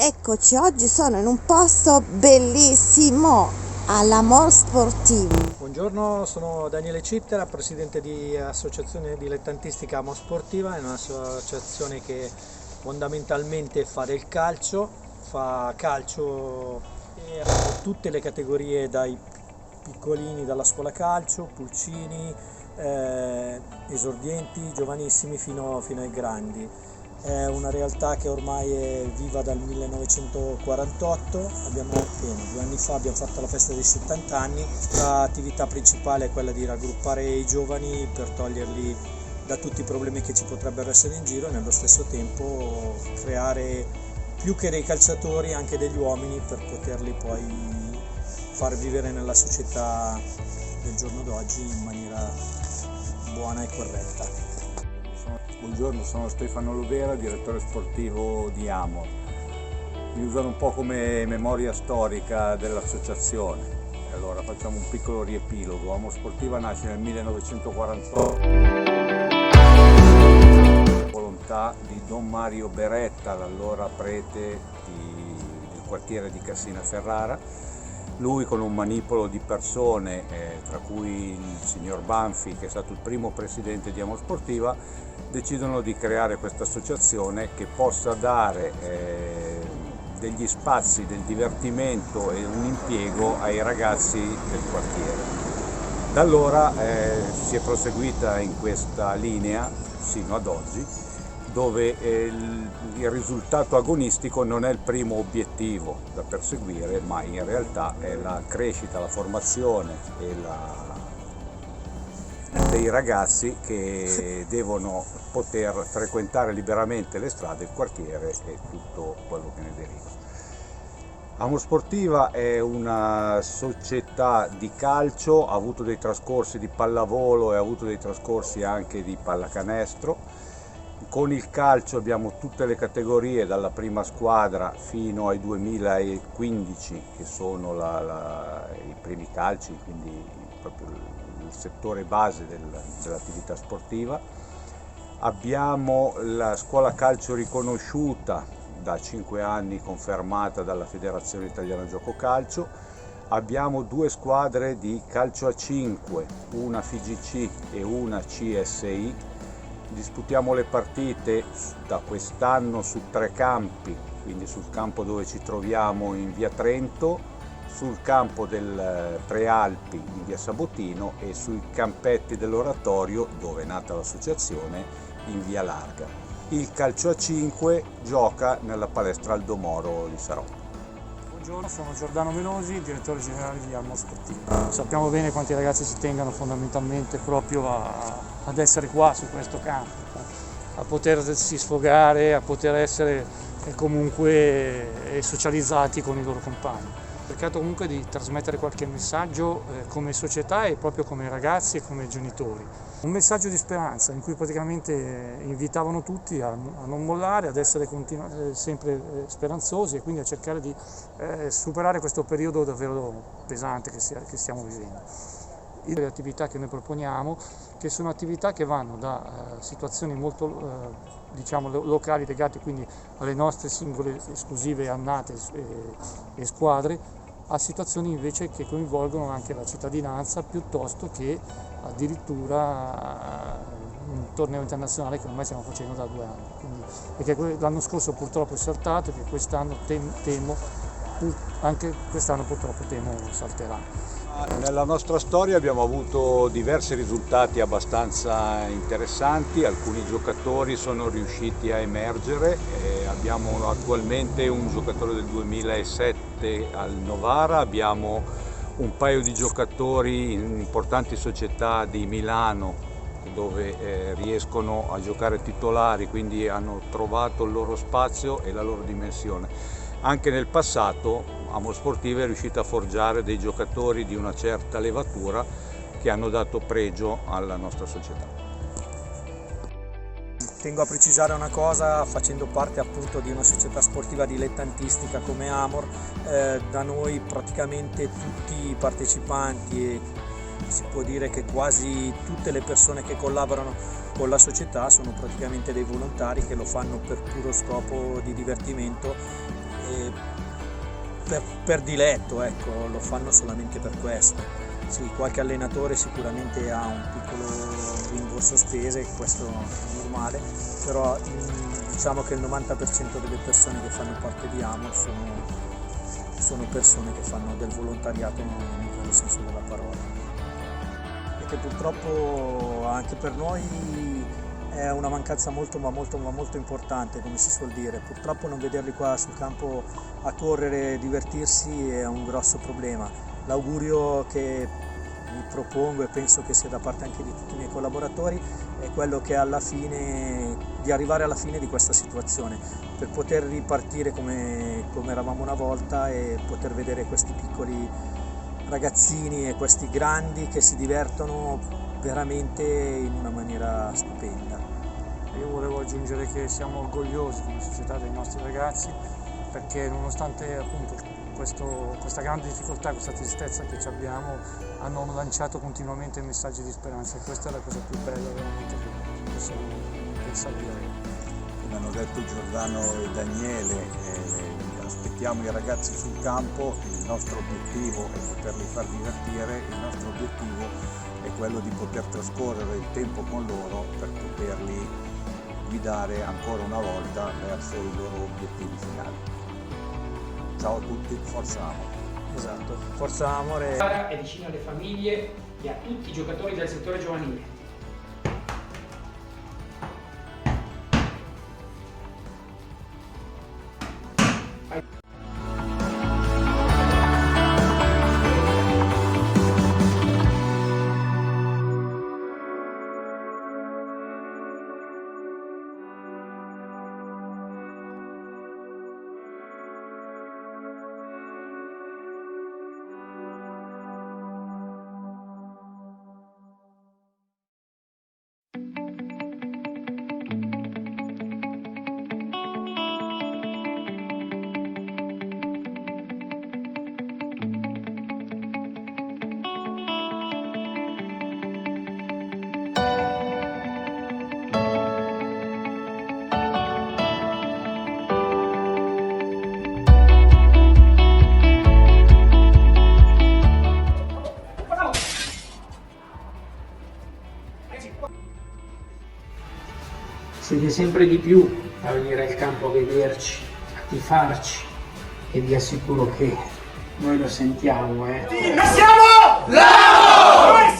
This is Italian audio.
Eccoci, oggi sono in un posto bellissimo, all'Amor Sportivo. Buongiorno, sono Daniele Cittera, presidente di Associazione Dilettantistica Amor Sportiva, è un'associazione che fondamentalmente fa del calcio, fa calcio e abbiamo tutte le categorie dai piccolini dalla scuola calcio, pulcini, esordienti, giovanissimi fino ai grandi. È una realtà che ormai è viva dal 1948, abbiamo 2 anni fa abbiamo fatto la festa dei 70 anni, l'attività principale è quella di raggruppare i giovani per toglierli da tutti i problemi che ci potrebbero essere in giro e nello stesso tempo creare più che dei calciatori anche degli uomini per poterli poi far vivere nella società del giorno d'oggi in maniera buona e corretta. Buongiorno, sono Stefano Lovera, direttore sportivo di Amor. Mi usano un po' come memoria storica dell'associazione. Allora facciamo un piccolo riepilogo. Amor Sportiva nasce nel 1948. Volontà di Don Mario Beretta, l'allora prete del quartiere di Cassina Ferrara. Lui con un manipolo di persone, tra cui il signor Banfi, che è stato il primo presidente di Amor Sportiva, decidono di creare questa associazione che possa dare degli spazi del divertimento e un impiego ai ragazzi del quartiere. Da allora si è proseguita in questa linea sino ad oggi, dove il risultato agonistico non è il primo obiettivo da perseguire, ma in realtà è la crescita, la formazione dei ragazzi che devono poter frequentare liberamente le strade, il quartiere e tutto quello che ne deriva. Amor Sportiva è una società di calcio, ha avuto dei trascorsi di pallavolo e ha avuto dei trascorsi anche di pallacanestro. Con il calcio abbiamo tutte le categorie, dalla prima squadra fino ai 2015, che sono i primi calci, quindi proprio il settore base dell'attività sportiva. Abbiamo la scuola calcio riconosciuta da 5 anni, confermata dalla Federazione Italiana Gioco Calcio. Abbiamo 2 squadre di calcio a 5, una FIGC e una CSI. Disputiamo le partite da quest'anno su 3 campi, quindi sul campo dove ci troviamo in via Trento, sul campo del Prealpi in via Sabotino e sui campetti dell'Oratorio, dove è nata l'associazione, in via Larga. Il calcio a 5 gioca nella palestra Aldo Moro di Sarò. Buongiorno, sono Giordano Menosi, direttore generale di Amor Sportiva. Sappiamo bene quanti ragazzi ci tengano fondamentalmente proprio ad essere qua su questo campo, a potersi sfogare, a poter essere comunque socializzati con i loro compagni. Ho cercato comunque di trasmettere qualche messaggio come società e proprio come ragazzi e come genitori. Un messaggio di speranza in cui praticamente invitavano tutti a non mollare, ad essere sempre speranzosi e quindi a cercare di superare questo periodo davvero pesante che stiamo vivendo. Le attività che noi proponiamo, che sono attività che vanno da situazioni molto locali legate quindi alle nostre singole esclusive annate e squadre, a situazioni invece che coinvolgono anche la cittadinanza, piuttosto che addirittura un torneo internazionale che ormai stiamo facendo da 2 anni. Quindi, e che l'anno scorso purtroppo è saltato e che quest'anno anche quest'anno purtroppo temo salterà. Nella nostra storia abbiamo avuto diversi risultati abbastanza interessanti, alcuni giocatori sono riusciti a emergere, abbiamo attualmente un giocatore del 2007 al Novara, abbiamo un paio di giocatori in importanti società di Milano dove riescono a giocare titolari, quindi hanno trovato il loro spazio e la loro dimensione. Anche nel passato Amor Sportiva è riuscita a forgiare dei giocatori di una certa levatura che hanno dato pregio alla nostra società. Tengo a precisare una cosa, facendo parte appunto di una società sportiva dilettantistica come Amor, da noi praticamente tutti i partecipanti e si può dire che quasi tutte le persone che collaborano con la società sono praticamente dei volontari che lo fanno per puro scopo di divertimento per diletto, ecco, lo fanno solamente per questo. Sì, qualche allenatore sicuramente ha un piccolo rimborso spese, questo è normale, però diciamo che il 90% delle persone che fanno parte di Amos sono persone che fanno del volontariato nel vero senso della parola. E che purtroppo anche per noi è una mancanza molto importante, come si suol dire. Purtroppo non vederli qua sul campo a correre, divertirsi è un grosso problema. L'augurio che mi propongo e penso che sia da parte anche di tutti i miei collaboratori è quello che di arrivare alla fine di questa situazione, per poter ripartire come eravamo una volta e poter vedere questi piccoli ragazzini e questi grandi che si divertono veramente in una maniera stupenda. Io volevo aggiungere che siamo orgogliosi come società dei nostri ragazzi, perché nonostante appunto questa grande difficoltà, questa tristezza che abbiamo, hanno lanciato continuamente messaggi di speranza, e questa è la cosa più bella veramente che possiamo pensare di avere. Come hanno detto Giordano e Daniele, aspettiamo i ragazzi sul campo, il nostro obiettivo è poterli far divertire, il nostro obiettivo è quello di poter trascorrere il tempo con loro per poterli guidare ancora una volta verso i loro obiettivi finali. Ciao a tutti, forza Amore. Esatto, forza Amore. È vicino alle famiglie e a tutti i giocatori del settore giovanile. Siete sempre di più a venire al campo a vederci, a tifarci, e vi assicuro che noi lo sentiamo, Siamo là!